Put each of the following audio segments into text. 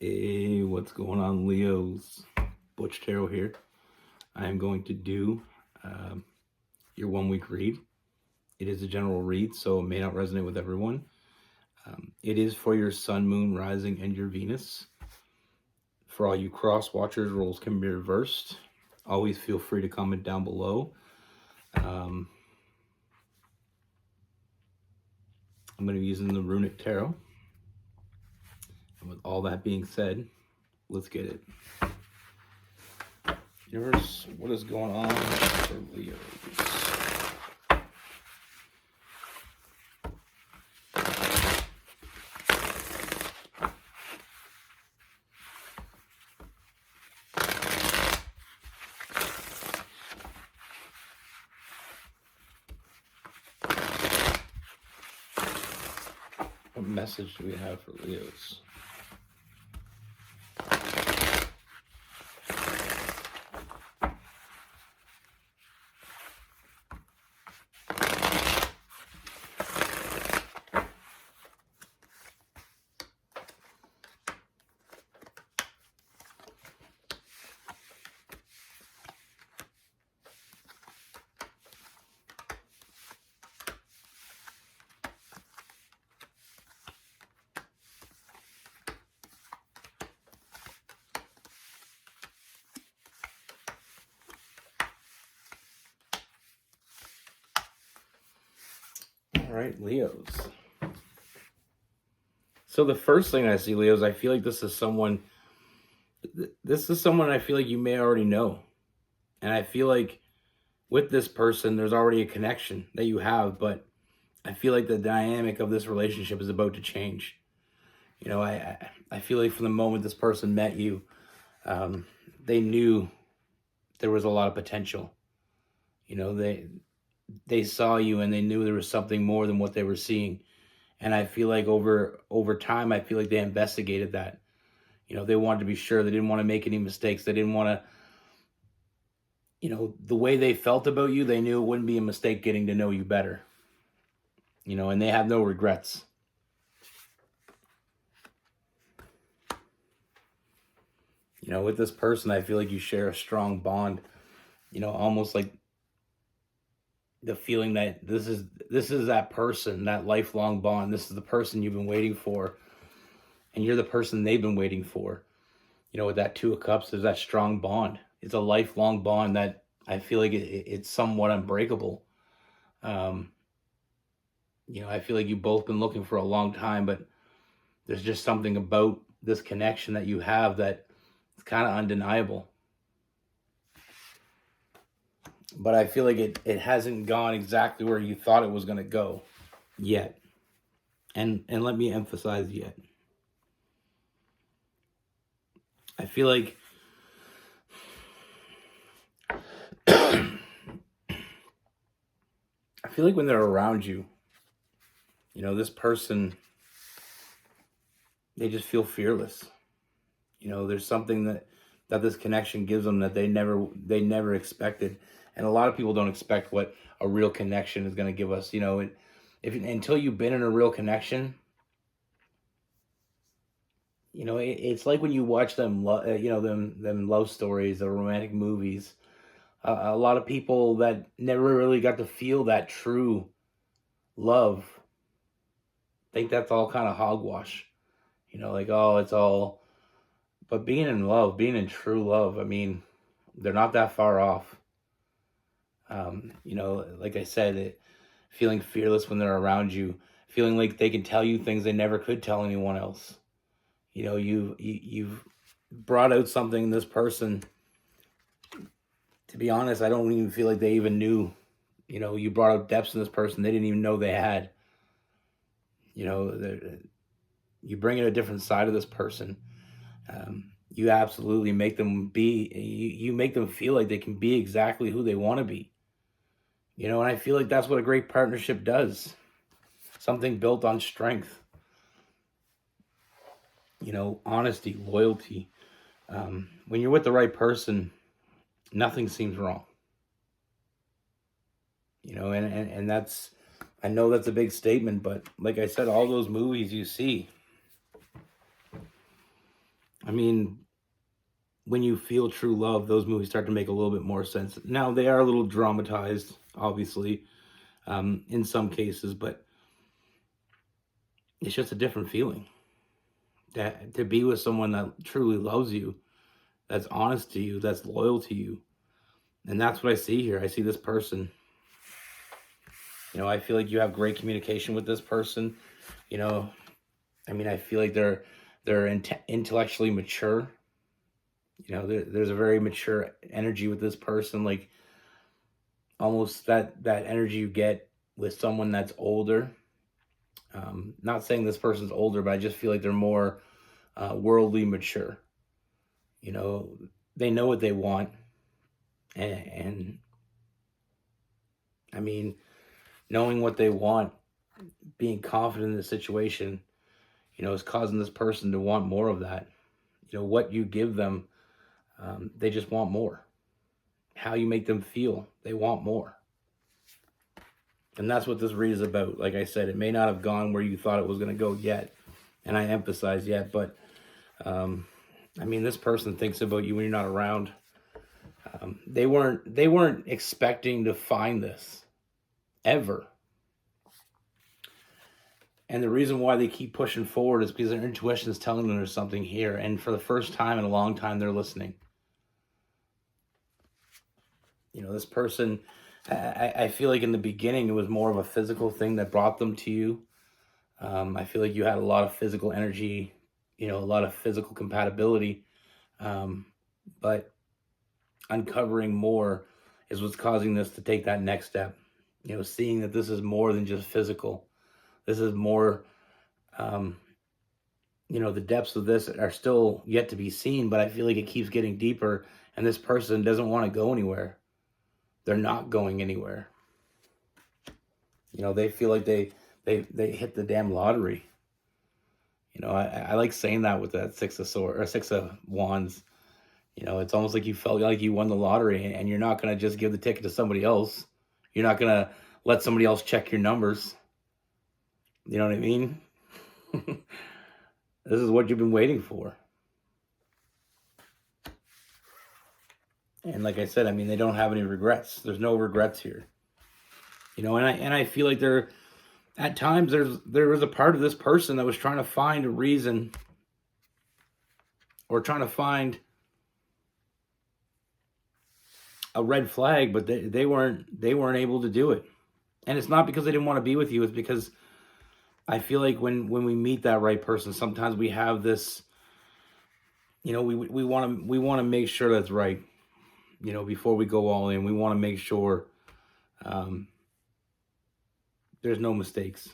Hey, what's going on, Leos? Butch Tarot here. I am going to do your 1 week read. It is a general read, so it may not resonate with everyone. It is for your sun, moon, rising, and your Venus. For all you cross watchers, roles can be reversed. Always feel free to comment down below. I'm going to be using the Runic Tarot. And with all that being said, let's get it. Universe, what is going on for Leos? What message do we have for Leos? All right, Leos. So the first thing I see, Leos, I feel like this is someone I feel like you may already know. And I feel like with this person, there's already a connection that you have, but I feel like the dynamic of this relationship is about to change. You know, I feel like from the moment this person met you, they knew there was a lot of potential. You know, they saw you and they knew there was something more than what they were seeing. And I feel like over time, I feel like they investigated that. You know, they wanted to be sure. They didn't want to make any mistakes. They didn't want to, you know, the way they felt about you, they knew it wouldn't be a mistake getting to know you better. You know, and they have no regrets. You know, with this person, I feel like you share a strong bond. You know, almost like the feeling that this is that person, that lifelong bond. This is the person you've been waiting for, and you're the person they've been waiting for. You know, with that Two of Cups, there's that strong bond. It's a lifelong bond that I feel like it's somewhat unbreakable. You know, I feel like you've both been looking for a long time, but there's just something about this connection that you have that it's kind of undeniable. But I feel like it hasn't gone exactly where you thought it was going to go yet. And let me emphasize yet. I feel like when they're around you, you know, this person, they just feel fearless. You know, there's something that this connection gives them that they never expected. And a lot of people don't expect what a real connection is going to give us. You know, until you've been in a real connection, you know, it's like when you watch them, you know, them love stories or romantic movies. A lot of people that never really got to feel that true love think that's all kind of hogwash. You know, like, oh, it's all. But being in love, being in true love, I mean, they're not that far off. You know, like I said, feeling fearless when they're around you, feeling like they can tell you things they never could tell anyone else. You know, you've brought out something in this person. To be honest, I don't even feel like they even knew. You know, you brought out depths in this person they didn't even know they had. You know, you bring in a different side of this person. You absolutely make them be. You make them feel like they can be exactly who they want to be. You know, and I feel like that's what a great partnership does. Something built on strength. You know, honesty, loyalty. When you're with the right person, nothing seems wrong. You know, and that's, I know that's a big statement, but like I said, all those movies you see, mean, when you feel true love, those movies start to make a little bit more sense. Now they are a little dramatized, obviously, in some cases, but it's just a different feeling. That to be with someone that truly loves you, that's honest to you, that's loyal to you, and that's what I see here. I see this person. I feel like you have great communication with this person. You know, I feel like they're intellectually mature. There's a very mature energy with this person, like almost that energy you get with someone that's older. Not saying this person's older, but I just feel like they're more worldly mature. You know, they know what they want, and I mean, knowing what they want, being confident in the situation, is causing this person to want more of that. What you give them, they just want more. How you make them feel, they want more. And that's what this read is about. Like I said, it may not have gone where you thought it was going to go yet, and I emphasize yet, but this person thinks about you when you're not around. They weren't expecting to find this ever. And the reason why they keep pushing forward is because their intuition is telling them there's something here. And for the first time in a long time, they're listening. This person, I feel like in the beginning, it was more of a physical thing that brought them to you. I feel like you had a lot of physical energy, a lot of physical compatibility. But uncovering more is what's causing this to take that next step. Seeing that this is more than just physical. This is more, the depths of this are still yet to be seen, but I feel like it keeps getting deeper, and this person doesn't want to go anywhere. They're not going anywhere. They feel like they hit the damn lottery. I like saying that with that Six of Swords or Six of Wands. It's almost like you felt like you won the lottery, and you're not going to just give the ticket to somebody else. You're not going to let somebody else check your numbers. You know what I mean? This is what you've been waiting for. And like I said, they don't have any regrets. There's no regrets here. And I feel like at times there was a part of this person that was trying to find a reason or trying to find a red flag, but they weren't able to do it. And it's not because they didn't want to be with you. It's because I feel like when we meet that right person, sometimes we have this, we want to make sure that's right. Before we go all in, we want to make sure there's no mistakes.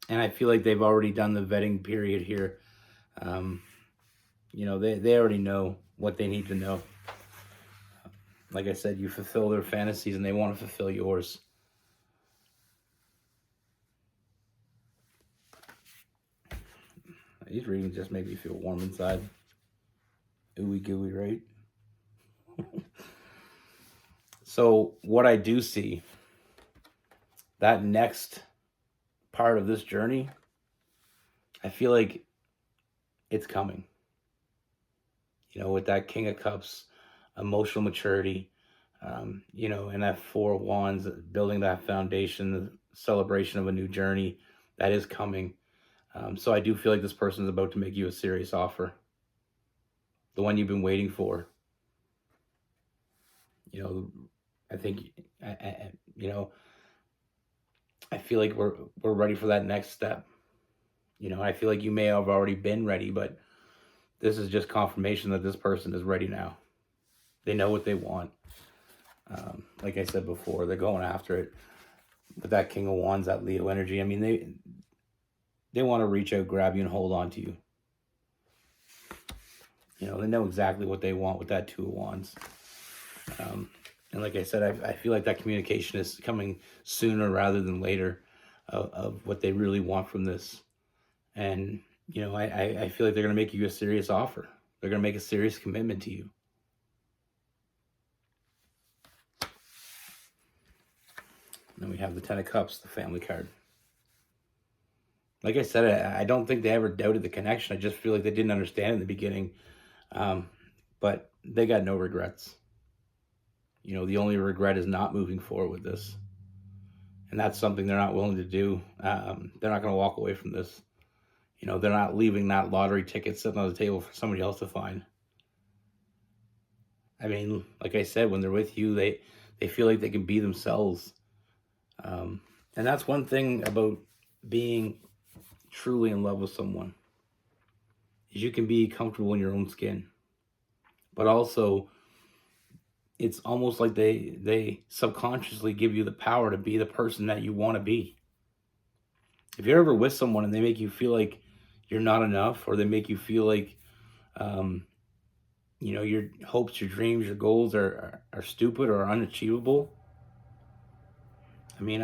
And I feel like they've already done the vetting period here. They already know what they need to know. Like I said, you fulfill their fantasies and they want to fulfill yours. These readings just make me feel warm inside. Ooey gooey, right? So what I do see, that next part of this journey, I feel like it's coming. With that King of Cups, emotional maturity, and that Four of Wands, building that foundation, the celebration of a new journey, that is coming. So I do feel like this person is about to make you a serious offer. The one you've been waiting for. I think, I feel like we're ready for that next step. I feel like you may have already been ready, but this is just confirmation that this person is ready now. They know what they want. Like I said before, they're going after it. With that King of Wands, that Leo energy, they want to reach out, grab you, and hold on to you. They know exactly what they want with that Two of Wands. And like I said, I feel like that communication is coming sooner rather than later of what they really want from this. And, I feel like they're going to make you a serious offer. They're going to make a serious commitment to you. Then we have the Ten of Cups, the family card. Like I said, I don't think they ever doubted the connection. I just feel like they didn't understand in the beginning. Um, but they got no regrets. The only regret is not moving forward with this, and that's something they're not willing to do. They're not going to walk away from this. They're not leaving that lottery ticket sitting on the table for somebody else to find. I mean, like I said, when they're with you, they feel like they can be themselves. Um, and that's one thing about being truly in love with someone, is you can be comfortable in your own skin. But also, it's almost like they subconsciously give you the power to be the person that you want to be. If you're ever with someone and they make you feel like you're not enough, or they make you feel like um, your hopes, your dreams, your goals are stupid or unachievable, I mean,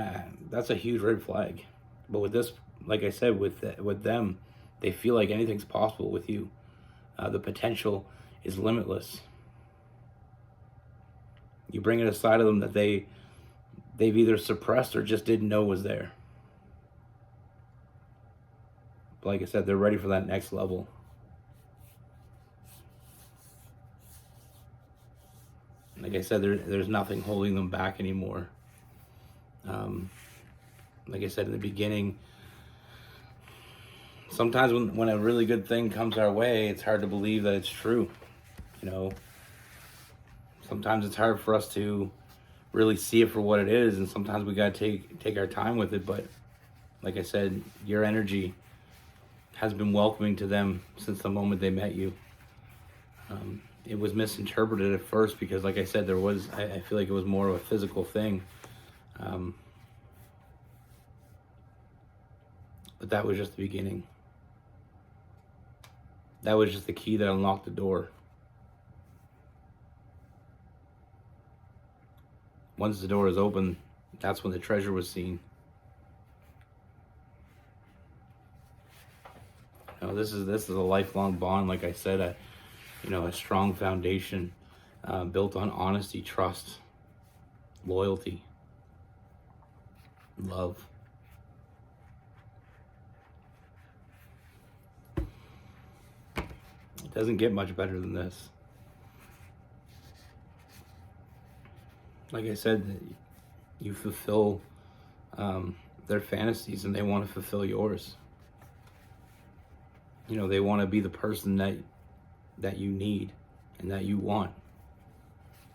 that's a huge red flag. But with this, like I said, with them, they feel like anything's possible with you. The potential is limitless. You bring in a side of them that they've either suppressed or just didn't know was there. But like I said, they're ready for that next level. Like I said, there's nothing holding them back anymore. Um, like I said in the beginning, sometimes when a really good thing comes our way, it's hard to believe that it's true. Sometimes it's hard for us to really see it for what it is, and sometimes we gotta take our time with it. But like I said, your energy has been welcoming to them since the moment they met you. It was misinterpreted at first because, like I said, I feel like it was more of a physical thing. But that was just the beginning. That was just the key that unlocked the door. Once the door is open, that's when the treasure was seen. This is a lifelong bond. Like I said, a strong foundation built on honesty, trust, loyalty, love. It doesn't get much better than this. Like I said, you fulfill their fantasies, and they want to fulfill yours. They want to be the person that you need and that you want,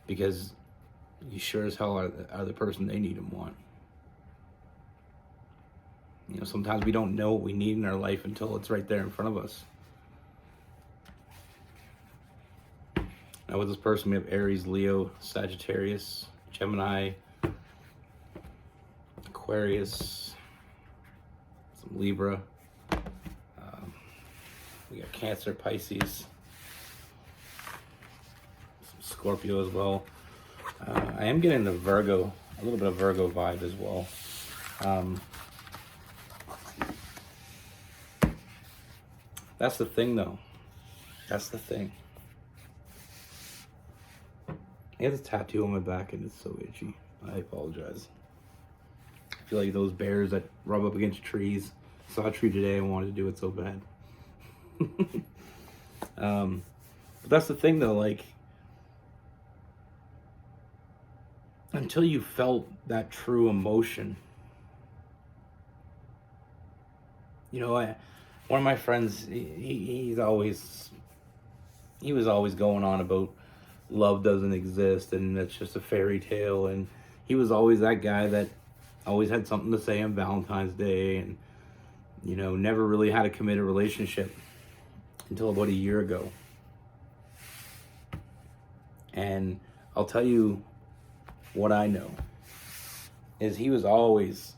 because you sure as hell are the person they need and want. Sometimes we don't know what we need in our life until it's right there in front of us. Now with this person, we have Aries, Leo, Sagittarius, Gemini, Aquarius, some Libra. We got Cancer, Pisces, some Scorpio as well. I am getting the Virgo, a little bit of Virgo vibe as well. That's the thing, though. That's the thing. I have this tattoo on my back and it's so itchy. I apologize. I feel like those bears that rub up against trees. I saw a tree today and wanted to do it so bad. But that's the thing, though. Like, until you felt that true emotion, one of my friends, he was always going on about love doesn't exist and it's just a fairy tale, and he was always that guy that always had something to say on Valentine's Day, and never really had a committed relationship until about a year ago. And I'll tell you what I know is he was always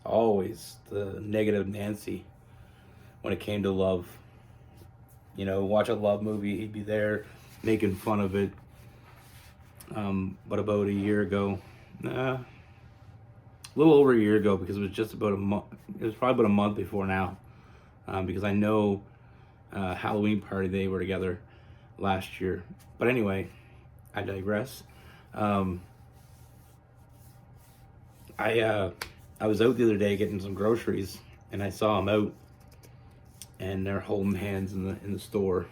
the negative Nancy when it came to love. Watch a love movie, he'd be there making fun of it. But about a year ago, a little over a year ago, because it was just about a month, it was probably about a month before now, because I know Halloween party they were together last year. But anyway, I digress. I was out the other day getting some groceries, and I saw him out, and they're holding hands in the store.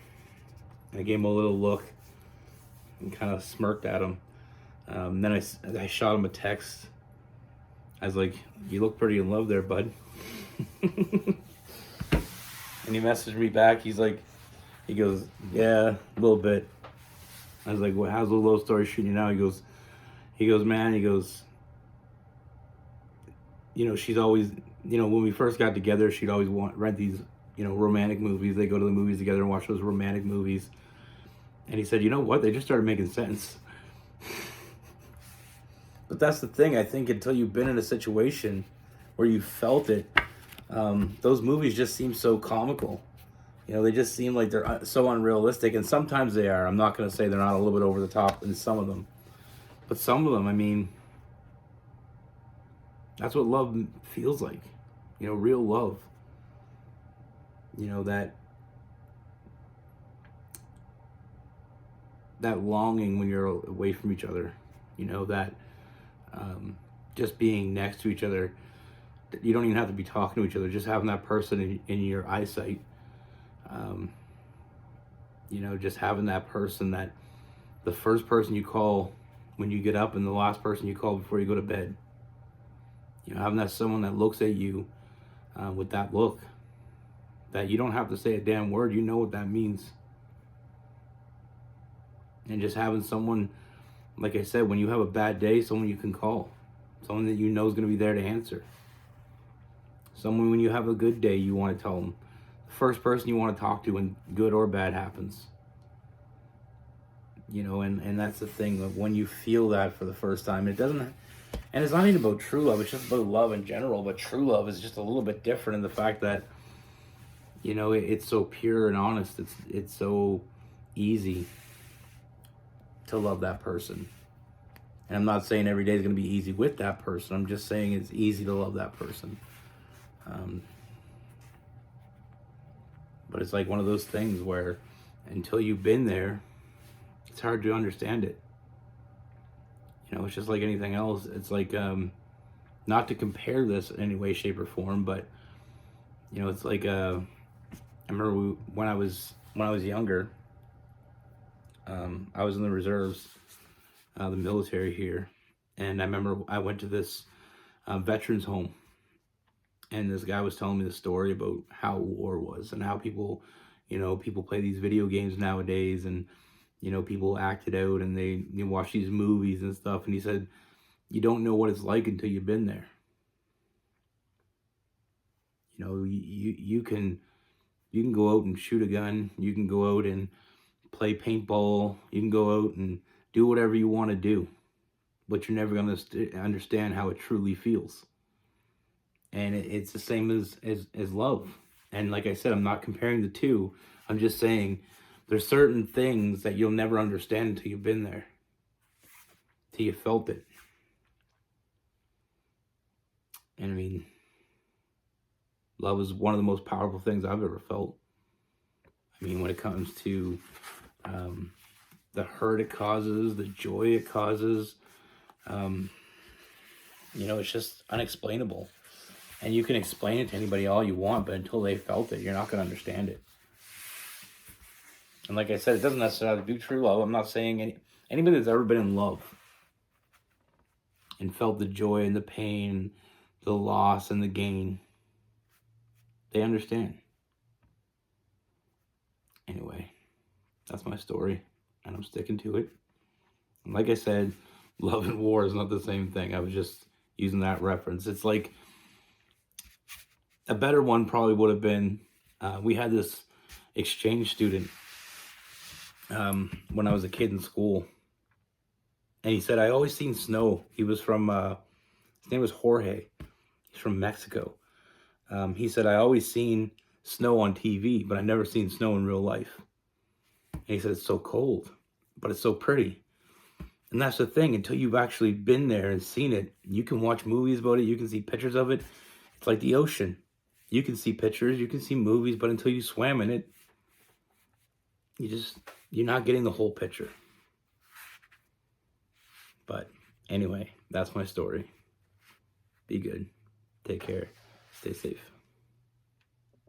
And I gave him a little look and kind of smirked at him. Then I shot him a text. I was like, "You look pretty in love there, bud." And he messaged me back. He goes, "Yeah, a little bit." I was like, "Well, how's the love story treating you now?" He goes, "Man," he goes, she's always, when we first got together, she'd always rent these, romantic movies. They go to the movies together and watch those romantic movies. And he said, "You know what? They just started making sense." But that's the thing. I think until you've been in a situation where you felt it, those movies just seem so comical. They just seem like they're so unrealistic, and sometimes they are. I'm not going to say they're not a little bit over the top in some of them, but some of them, I mean, that's what love feels like. Real love. That longing when you're away from each other. That just being next to each other. You don't even have to be talking to each other. Just having that person in your eyesight. Just having that person, that the first person you call when you get up and the last person you call before you go to bed. Having that someone that looks at you with that look, that you don't have to say a damn word. You know what that means. And just having someone, like I said, when you have a bad day, someone you can call. Someone that you know is going to be there to answer. Someone when you have a good day, you want to tell them. The first person you want to talk to when good or bad happens. And that's the thing. When you feel that for the first time, it doesn't, and it's not even about true love. It's just about love in general. But true love is just a little bit different in the fact that, it's so pure and honest. It's so easy to love that person. And I'm not saying every day is going to be easy with that person. I'm just saying it's easy to love that person. But it's like one of those things where until you've been there, it's hard to understand it. It's just like anything else. It's like, not to compare this in any way, shape, or form, but, it's like, I remember when I was younger, I was in the reserves, the military here. And I remember I went to this veterans home. And this guy was telling me the story about how war was and how people play these video games nowadays, and, people act it out and they watch these movies and stuff. And he said, you don't know what it's like until you've been there. You can go out and shoot a gun. You can go out and play paintball. You can go out and do whatever you want to do, but you're never going to understand how it truly feels. And it's the same as love. And like I said, I'm not comparing the two. I'm just saying there's certain things that you'll never understand until you've been there, till you felt it. And I mean, love is one of the most powerful things I've ever felt. I mean, when it comes to the hurt it causes, the joy it causes, it's just unexplainable. And you can explain it to anybody all you want, but until they felt it, you're not going to understand it. And like I said, it doesn't necessarily have to be true love. I'm not saying anybody that's ever been in love and felt the joy and the pain, the loss and the gain, they understand. Anyway, that's my story, and I'm sticking to it. And like I said, love and war is not the same thing. I was just using that reference. It's like, a better one probably would have been, we had this exchange student when I was a kid in school. And he said, I always seen snow. He was from, his name was Jorge. He's from Mexico. He said, I always seen snow on TV, but I never seen snow in real life. And he said, it's so cold, but it's so pretty. And that's the thing, until you've actually been there and seen it, you can watch movies about it, you can see pictures of it. It's like the ocean. You can see pictures, you can see movies, but until you swam in it, you're not getting the whole picture. But anyway, that's my story. Be good. Take care. Stay safe.